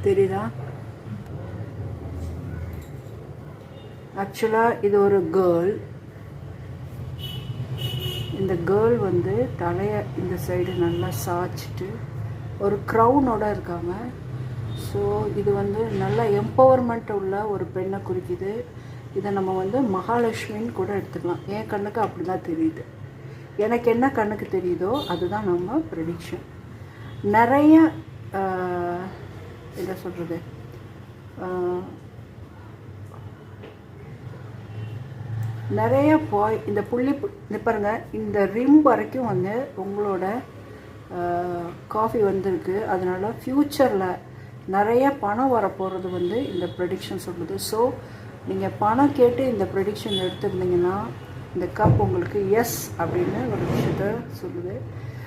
தெரியுதா? ஆக்சுவலாக இது ஒரு கேர்ள். இந்த கேர்ள் வந்து தலையை இந்த சைடு நல்லா சாய்ச்சிட்டு ஒரு க்ரௌனோட இருக்காங்க. ஸோ இது வந்து நல்ல எம்பவர்மெண்ட் உள்ள ஒரு பெண்ணை குறிக்குது. இதை நம்ம வந்து மகாலட்சுமின்னு கூட எடுத்துக்கலாம். என் கண்ணுக்கு அப்படி தான் தெரியுது. எனக்கு என்ன கண்ணுக்கு தெரியுதோ அதுதான் நம்ம ப்ரெடிக்ஷன். நிறைய என்ன சொல்கிறது, நிறைய இந்த புள்ளி இந்த பாருங்கள், இந்த ரிம் வரைக்கும் வந்து உங்களோட காஃபி வந்திருக்கு. அதனால் ஃப்யூச்சரில் நிறைய பணம் வரப்போகிறது வந்து இந்த ப்ரெடிக்ஷன் சொல்லுது. ஸோ நீங்கள் பணம் கேட்டு இந்த ப்ரெடிக்ஷன் எடுத்துருந்தீங்கன்னா இந்த கப் உங்களுக்கு எஸ் அப்படின்னு ஒரு விஷயத்த சொல்லுது.